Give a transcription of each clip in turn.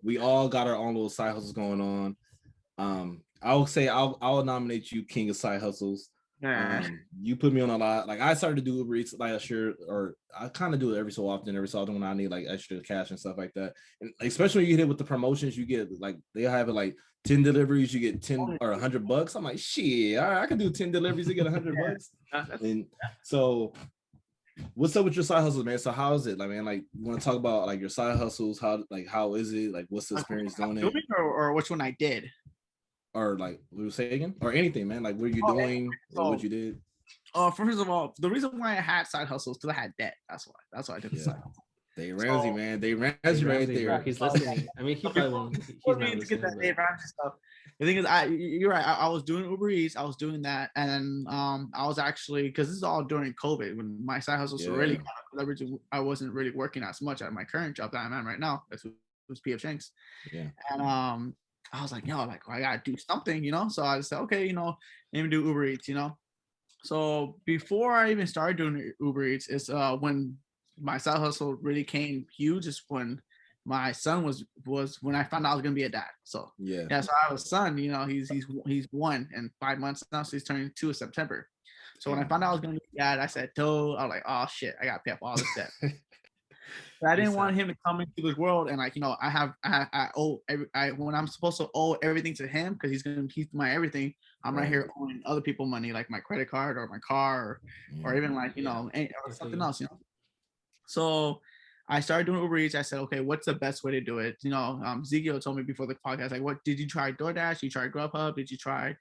we all got our own little side hustles going on. I will say I'll nominate you king of side hustles. You put me on a lot. Like I started to do Uber Eats last year, or I kind of do it every so often when I need like extra cash and stuff like that. And especially when you get hit with the promotions, you get like they have it like 10 deliveries, you get 10 or $100. I'm like, shit, all right, I can do 10 deliveries to get $100. And so what's up with your side hustles, man? So how is it? Like, man, like you want to talk about like your side hustles? How is it? Like what's the experience doing it? Or which one I did? Or like we were saying, or anything, man. Like what you're doing or what you did. First of all, the reason why I had side hustles because I had debt. That's why I did the side hustle. Dave Ramsey, man. Dave Ramsey right there. He's listening. I mean, he probably won't. He's not listening. Get that Dave Ramsey stuff. The thing is, you're right. I was doing Uber Eats. I was doing that, and then I was actually because this is all during COVID when my side hustles were really leveraging. I wasn't really working as much at my current job that I'm at right now. It was PF Chang's. Yeah. And I was like, I gotta do something, So I said, okay, let me do Uber Eats, So before I even started doing Uber Eats, is when my side hustle really came huge. Is when my son was when I found out I was gonna be a dad. So yeah. So I have a son. He's 1 and 5 months now, so he's turning 2 in September. So when I found out I was gonna be a dad, I said, I was like, oh shit, I gotta pay up all this debt. I didn't want him to come into this world and I owe when I'm supposed to owe everything to him because he's my everything. I'm right here owing other people money like my credit card or my car or even like or something else. So I started doing Uber Eats. I said, okay, what's the best way to do it? Zigio told me before the podcast, like, what did you try DoorDash? Did you try Grubhub? Did you try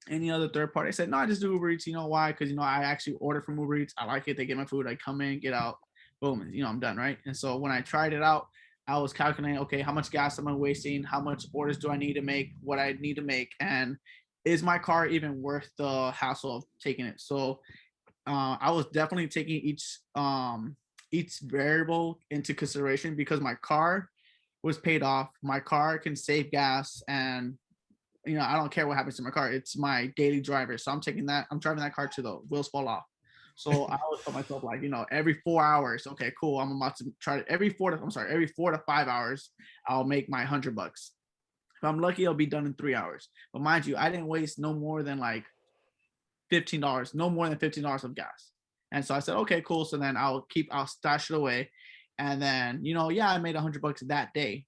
any other third party? I said, no, I just do Uber Eats. You know why? Because I actually order from Uber Eats. I like it. They get my food. I come in, get out. Boom, I'm done, right? And so when I tried it out, I was calculating, okay, how much gas am I wasting? How much orders do I need to make? What I need to make? And is my car even worth the hassle of taking it? So I was definitely taking each variable into consideration because my car was paid off. My car can save gas and I don't care what happens to my car. It's my daily driver. So I'm driving that car to the wheels fall off. So I always tell myself like, every 4 hours, okay, cool. I'm about to try every 4 to 5 hours, I'll make my $100. If I'm lucky, I'll be done in 3 hours. But mind you, I didn't waste no more than like $15, no more than $15 of gas. And so I said, okay, cool. So then I'll stash it away. And then, I made $100 that day,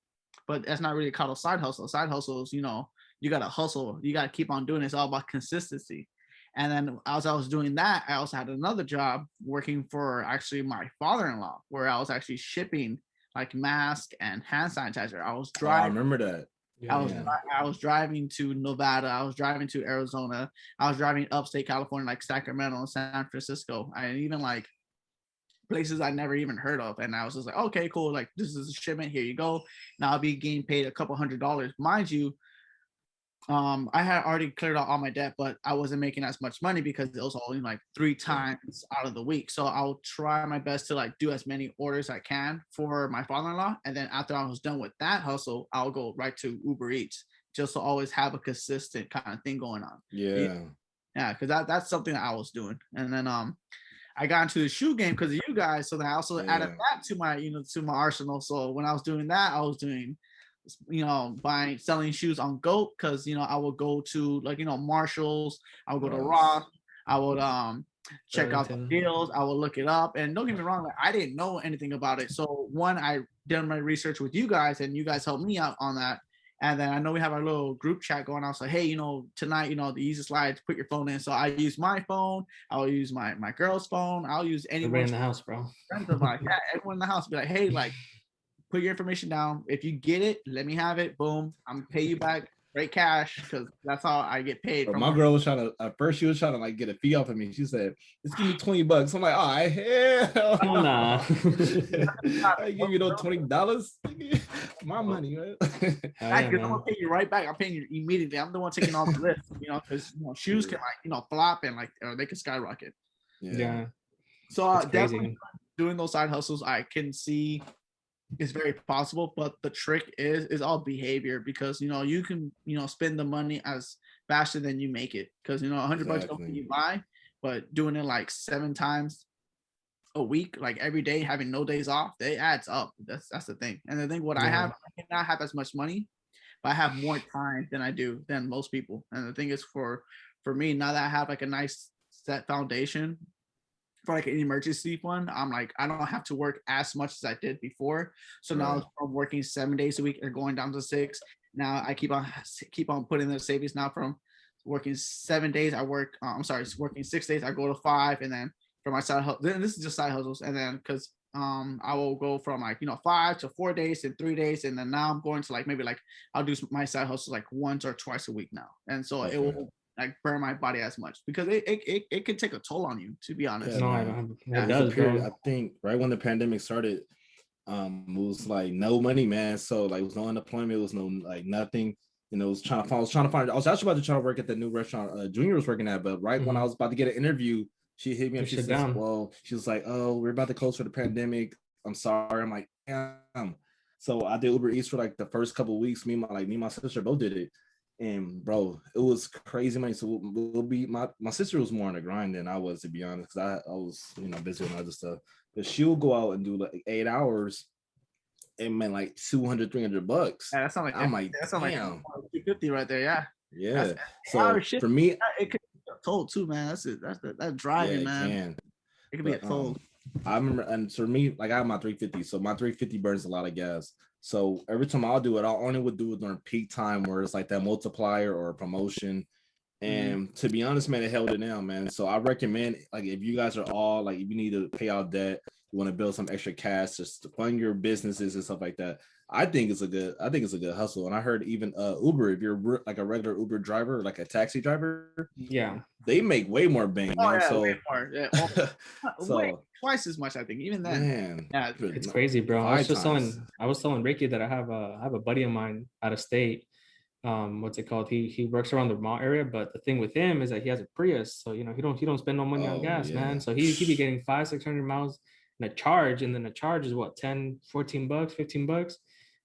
but that's not really called a side hustle. Side hustles, you got to hustle. You got to keep on doing it. It's all about consistency. And then as I was doing that, I also had another job working for actually my father-in-law, where I was actually shipping like masks and hand sanitizer. I was driving. I remember that. I was driving to Nevada. I was driving to Arizona. I was driving upstate California, like Sacramento and San Francisco. And even like places I never even heard of. And I was just like, okay, cool. Like this is a shipment. Here you go. Now I'll be getting paid a couple $100. Mind you, I had already cleared out all my debt, but I wasn't making as much money because it was only like 3 times out of the week. So I'll try my best to like do as many orders as I can for my father-in-law. And then after I was done with that hustle, I'll go right to Uber Eats just to always have a consistent kind of thing going on. Yeah. Yeah. Cause that's something that I was doing. And then, I got into the shoe game because of you guys. So then I also added that to my, to my arsenal. So when I was doing that, I was doing selling shoes on GOAT because I would go to like Marshalls, I would go to Ross, I would check out the deals, I would look it up, and don't get me wrong, like, I didn't know anything about it. So I did my research with you guys, and you guys helped me out on that. And then I know we have our little group chat going on. So hey, tonight, the easy slides, put your phone in. So I use my phone, I'll use my girl's phone, I'll use anyone in the house, bro. Friends of mine, everyone in the house, be like, hey, like, put your information down. If you get it, let me have it. Boom. I'm gonna pay you back straight cash because that's how I get paid. But my girl was trying to at first she was trying to like get a fee off of me. She said, "Just give me $20." I'm like, "Oh hell nah." I give you no $20. My money, right? I'm gonna pay you right back. I'm paying you immediately. I'm the one taking all the risk, because shoes can like flop and like or they can skyrocket. Yeah. So definitely doing those side hustles, I can see is very possible, but the trick is all behavior because you can spend the money as faster than you make it because $100 don't you buy, but doing it like 7 times a week, like every day having no days off, they adds up. That's the thing. And the thing what I have, I cannot have as much money, but I have more time than most people. And the thing is for me, now that I have like a nice set foundation for like an emergency fund, I'm like, I don't have to work as much as I did before. So now I'm working 7 days a week and going down to 6. Now I keep on putting the savings now from working 7 days. I work, working 6 days. I go to 5, and then for my side hustle, then this is just side hustles. And then because I will go from like 5 to 4 days and 3 days, and then now I'm going to like maybe like I'll do my side hustles like once or twice a week now, and so it will like burn my body as much because it can take a toll on you, to be honest. It does, bro. I think right when the pandemic started, it was like no money, man. So like, it was no unemployment, it was no like nothing. I was trying to find. I was actually about to try to work at the new restaurant Junior was working at, but right when I was about to get an interview, she hit me up. She says, "Well," she was like, "Oh, we're about to close for the pandemic. I'm sorry." I'm like, "Damn." So I did Uber Eats for like the first couple of weeks. Me and my sister both did it. And bro, it was crazy money. So we'll be my sister was more on the grind than I was, to be honest, because I was busy with other stuff. But she'll go out and do like 8 hours and man like $200-$300. Yeah, that's not like I'm like, that's not like 250 right there. Yeah. So for me, it could be a toll too, man. That's driving, man. It could be a toll. I remember, and for me, like I have my 350, so my 350 burns a lot of gas. So every time I'll do it, I'll only would do it during peak time where it's like that multiplier or a promotion. And to be honest, man, it held it down, man. So I recommend, like, if you guys are all like, if you need to pay out debt, you want to build some extra cash just to fund your businesses and stuff like that. I think it's a good hustle. And I heard even Uber, if you're like a regular Uber driver, like a taxi driver, they make way more bang, man. Way more. Yeah. So twice as much, I think. Even then, man, it's crazy, bro. I was telling Ricky that I have a buddy of mine out of state. What's it called? He works around the Vermont area, but the thing with him is that he has a Prius, so he don't spend no money on gas, man. So he be getting 500-600 miles in a charge, and then the charge is what, $10, $14, $15.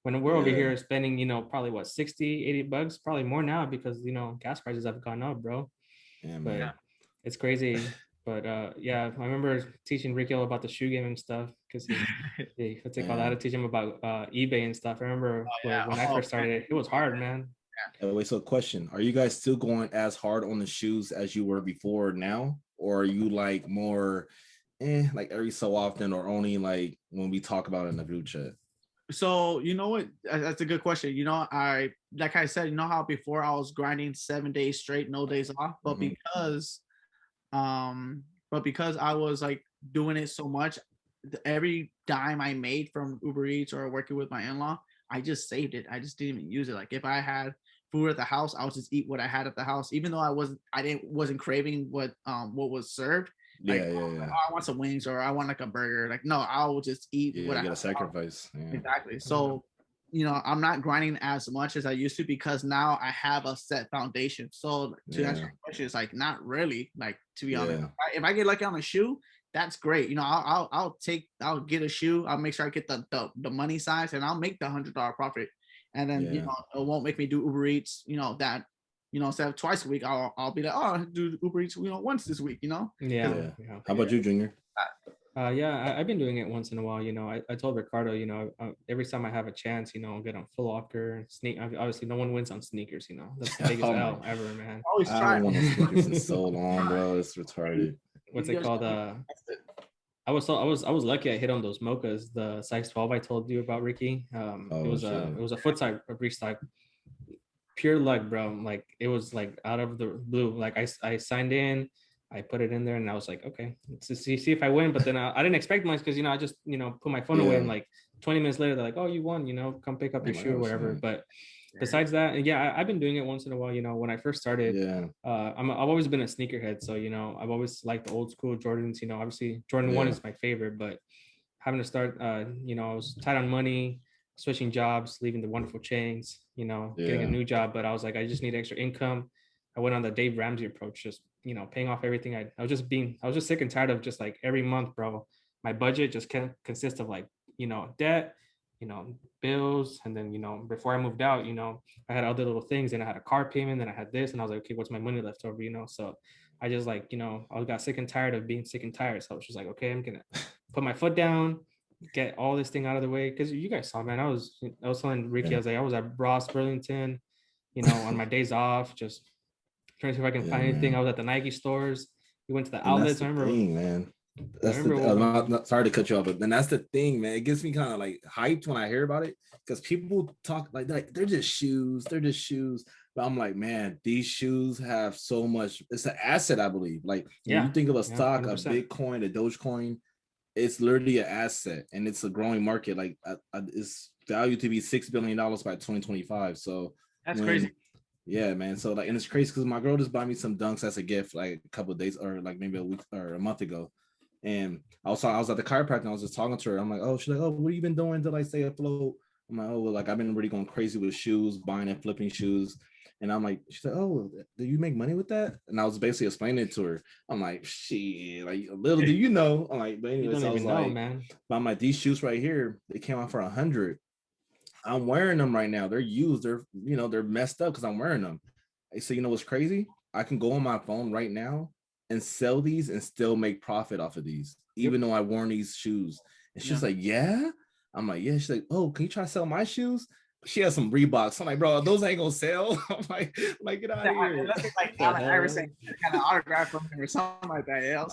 When we're over here spending, probably what, $60, $80, probably more now because gas prices have gone up, bro. It's crazy. But I remember teaching Ricky all about the shoe game and stuff because I had to teach him about eBay and stuff. I remember when I first started, it was hard, man. Wait, so question, are you guys still going as hard on the shoes as you were before now, or are you like more like every so often, or only like when we talk about it in the group chat? So you know what, that's a good question. I like I said, how before I was grinding 7 days straight, no days off, but because I was like doing it so much, every dime I made from Uber Eats or working with my in-law, I just saved it. I just didn't even use it. Like if I had food at the house, I would just eat what I had at the house, even though I wasn't craving what was served. Like, I want some wings or I want like a burger. Like, no, I will just eat what I gotta sacrifice. Exactly. So, I'm not grinding as much as I used to because now I have a set foundation. So to answer your question, it's like not really, like, to be honest. If I get lucky on a shoe, that's great. I'll get a shoe. I'll make sure I get the money size, and I'll make the $100 profit. And then it won't make me do Uber Eats. Instead of twice a week, I'll be like, oh, I'll do Uber Eats, once this week. How about you, Junior? I've been doing it once in a while. I told Ricardo, every time I have a chance, I'll get on Foot Locker, sneak. Obviously, no one wins on sneakers. That's the biggest L ever, man. Always try. I haven't won on sneakers in so long, bro. It's retarded. What's it called? I was lucky. I hit on those mochas, the size 12 I told you about, Ricky. It was a foot size restock. Pure luck, bro. Like it was like out of the blue. Like I signed in, I put it in there, and I was like, okay, let's see if I win. But then I didn't expect much because I just put my phone away, and like 20 minutes later they're like, oh, you won. Come pick up your shoe or whatever. But besides that, I've been doing it once in a while. When I first started, I've always been a sneakerhead, so I've always liked the old school Jordans. Obviously Jordan 1 is my favorite, but having to start, I was tight on money, switching jobs, leaving the wonderful chains, getting a new job, but I was like, I just need extra income. I went on the Dave Ramsey approach, just paying off everything. I was just sick and tired of just like every month, bro, my budget just can't consist of like debt, bills, and then before I moved out, I had other little things, and I had a car payment, and I had this, and I was like, okay, what's my money left over? So I just like I got sick and tired of being sick and tired, so I was just like, okay, I'm gonna put my foot down, get all this thing out of the way. Because you guys saw, man, I was telling Ricky, I was like, I was at Ross Burlington, on my days off, just trying to see if I can find anything. I was at the Nike stores. We went to the outlets. I remember, man. Sorry to cut you off, but then that's the thing, man. It gets me kind of like hyped when I hear about it because people talk like they're just shoes. But I'm like, man, these shoes have so much. It's an asset, I believe. Like when you think of a stock, 100%. A Bitcoin, a Dogecoin, it's literally an asset, and it's a growing market. Like it's valued to be $6 billion by 2025. So that's crazy. Yeah, man. So like, and it's crazy because my girl just bought me some Dunks as a gift, like a couple of days or like maybe a week or a month ago. And I was at the chiropractor and I was just talking to her. I'm like, oh, she's like, oh, what have you been doing to like stay afloat? I'm like, oh, well, like I've been really going crazy with shoes, buying and flipping shoes. And I'm like, she's like, oh, do you make money with that? And I was basically explaining it to her. I'm like, shit, like little do you know. I'm like, but anyways, I was like, man. But I'm like, these shoes right here, they came out for 100. I'm wearing them right now. They're used. They're messed up because I'm wearing them. So you know what's crazy? I can go on my phone right now and sell these and still make profit off of these, even though I worn these shoes. And she's like, yeah. I'm like, yeah. She's like, oh, can you try to sell my shoes? She has some Reeboks. I'm like, bro, those ain't gonna sell. I'm like, get out of here. Like Allen Iverson kind of autograph from him or something like that. Yeah,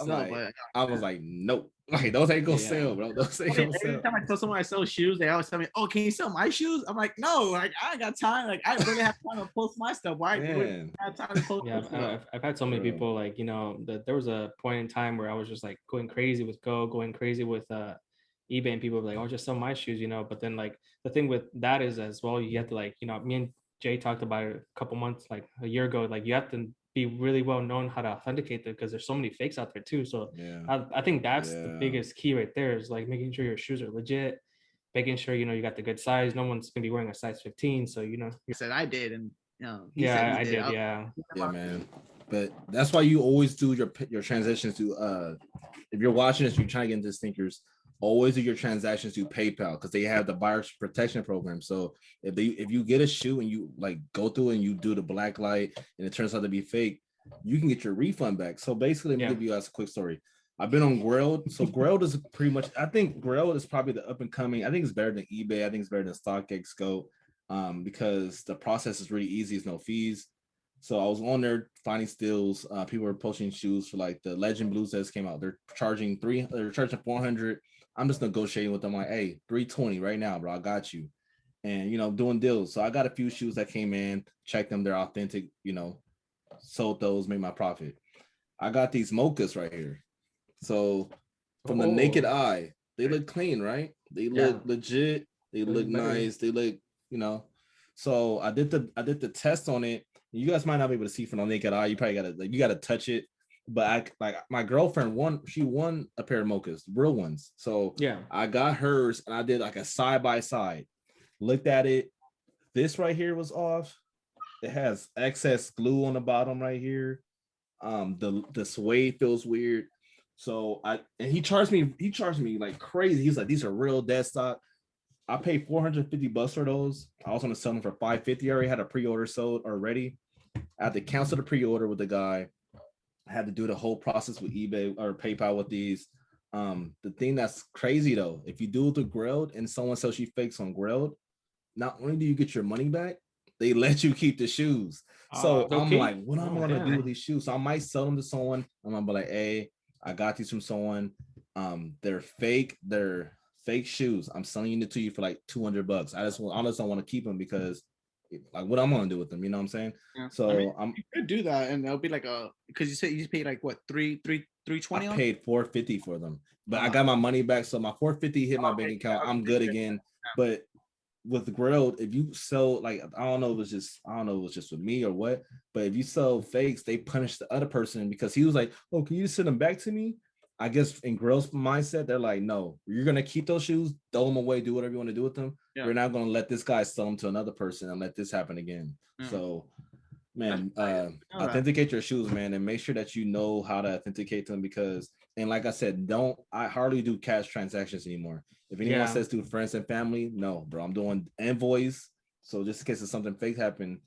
I was like, nope. Like those ain't gonna sell, bro. Those ain't gonna sell. Every time I tell someone I sell shoes, they always tell me, "Oh, can you sell my shoes?" I'm like, "No, like I ain't got time. Like I really have time to post my stuff. Why? I have time to post." Yeah, I've had so many people like that. There was a point in time where I was just like going crazy with going crazy with eBay, and people were like, "Oh, just sell my shoes," But then like the thing with that is as well, you have to like me and Jay talked about it a couple months, like a year ago. Like you have to be really well known how to authenticate them because there's so many fakes out there too. So I think that's the biggest key right there is like making sure your shoes are legit, making sure you got the good size. No one's gonna be wearing a size 15. So you said I did, and I did. Yeah, man. But that's why you always do your transitions to if you're watching this, you're trying to get into sneakers. Always do your transactions through PayPal because they have the buyer's protection program. So if you get a shoe and you like go through and you do the black light and it turns out to be fake, you can get your refund back. So basically, let me give you guys a quick story. I've been on Grailed. So Grailed is pretty much, I think Grailed is probably the up and coming. I think it's better than eBay. I think it's better than StockX Go because the process is really easy. It's no fees. So I was on there finding steals. People were posting shoes for like the Legend Blues that came out. They're charging 400. I'm just negotiating with them like, hey, 320 right now, bro. I got you. And, doing deals. So I got a few shoes that came in, checked them. They're authentic, sold those, made my profit. I got these mochas right here. So from the naked eye, they look clean, right? They look legit. They look nice. They look, So I did the test on it. You guys might not be able to see from the naked eye. You probably gotta touch it. But my girlfriend won a pair of mochas, real ones. So I got hers and I did like a side by side. Looked at it. This right here was off. It has excess glue on the bottom right here. The suede feels weird. So he charged me like crazy. He's like, these are real dead stock. I paid $450 for those. I was gonna sell them for $550. I already had a pre-order sold already. I had to cancel the pre-order with the guy. I had to do the whole process with eBay or PayPal with these. The thing that's crazy though, if you do it through Grailed and someone sells you fakes on Grailed, not only do you get your money back, they let you keep the shoes. So I'm like, what am I gonna do with these shoes? So I might sell them to someone. I'm gonna be like, hey, I got these from someone. They're fake. They're fake shoes. I'm selling it to you for like $200. I just don't want to keep them because like what I'm gonna do with them, you know what I'm saying? Yeah. So you could do that, and it'll be like because you said you just paid like what $320. I paid $450 for them, but I got my money back, so my $450 hit my bank account. I'm good again. But with Grailed, if you sell like I don't know if it was just with me or what, but if you sell fakes, they punish the other person because he was like, oh, can you send them back to me? I guess in Grail's mindset, they're like, no, you're gonna keep those shoes, throw them away, do whatever you want to do with them. Yeah. You're not gonna let this guy sell them to another person and let this happen again. So, man, authenticate your shoes, man, and make sure that you know how to authenticate them because, and like I said, I hardly do cash transactions anymore. If anyone says to friends and family, no, bro, I'm doing invoice. So just in case if something fake happened,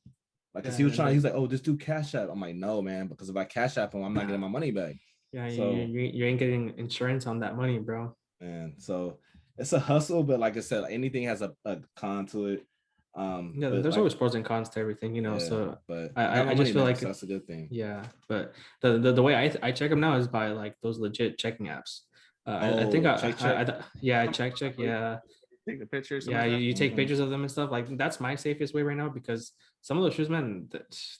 like, cause he's like, oh, just do Cash App. I'm like, no, man, because if I Cash App him, I'm not getting my money back. Yeah, so you ain't getting insurance on that money, bro. And so it's a hustle, but like I said, anything has a con to it. Yeah, there's like, always pros and cons to everything, you know. Yeah, so but I just feel now, like so that's a good thing. Yeah, but the way I check them now is by like those legit checking apps. I think check. Yeah, check. Yeah, take the pictures. Yeah, you take pictures of them and stuff. Like that's my safest way right now because some of those shoes, man,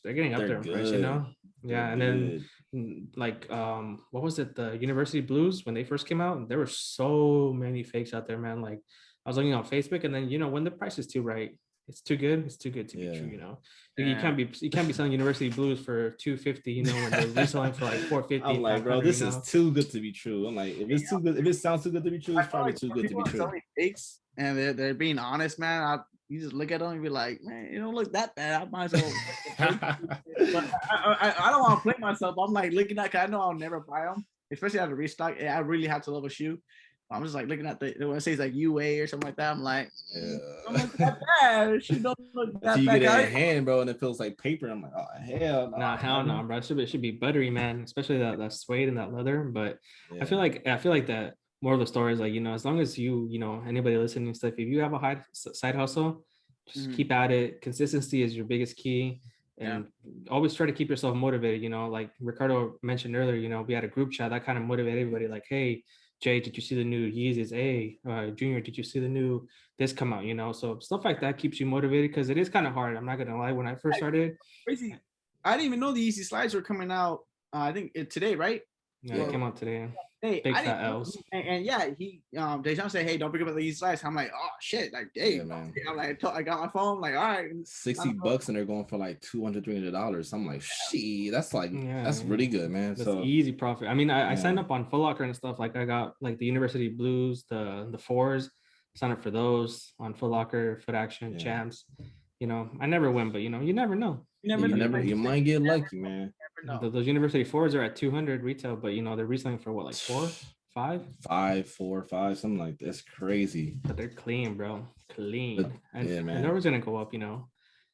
they're getting up there in price, you know. Yeah, and then like what was it? The University Blues when they first came out, there were so many fakes out there, man. Like I was looking on Facebook, and then you know when the price is too right, it's too good. It's too good to be true, you know. You can't be selling University Blues for $250, you know, when they're reselling for like $450. I'm like, bro, this is too good to be true. I'm like, if it's too good, if it sounds too good to be true, it's probably too good to be true. Fakes and they're being honest, man. You just look at them and be like, man, it don't look that bad. I might as well. But I don't want to play myself. I'm like looking at, cause I know I'll never buy them, especially at a restock. I really have to love a shoe. I'm just like looking at the when it says like UA or something like that. I'm like, don't look that bad. She don't look that bad. You get it in hand, bro, and it feels like paper. I'm like, oh hell no. Hell no, bro. It should be buttery, man. Especially that suede and that leather. But I feel like that more of the story is like, you know, as long as you know, anybody listening and stuff, if you have a side hustle, just keep at it. Consistency is your biggest key. And always try to keep yourself motivated, you know, like Ricardo mentioned earlier, you know, we had a group chat that kind of motivated everybody. Like, hey, Jay, did you see the new Yeezys? Hey, Junior, did you see the new this come out? You know, so stuff like that keeps you motivated because it is kind of hard. I'm not gonna lie. When I first started, crazy. I didn't even know the Yeezy slides were coming out. I think today, right? Yeah, it came out today. Hey, big fat L's. And yeah, he Dejan said, "Hey, don't forget about the Yeezy slides." I'm like, "Oh shit!" Like, hey, man. I'm like, I got my phone. Like, all right, $60 and they're going for like $200, $300. I'm like, shit, that's like that's really good, man. That's easy profit. I mean, I signed up on Foot Locker and stuff. Like, I got like the University Blues, the fours. Sign up for those on Foot Locker, Foot Action, Champs. You know, I never win, but you know, you never know. You might get lucky, man. Those University fours are at 200 retail, but you know they're reselling for what, like 4, 5, 5, 4, 5, something like that's crazy. But they're clean, bro, clean. And they're always gonna go up, you know.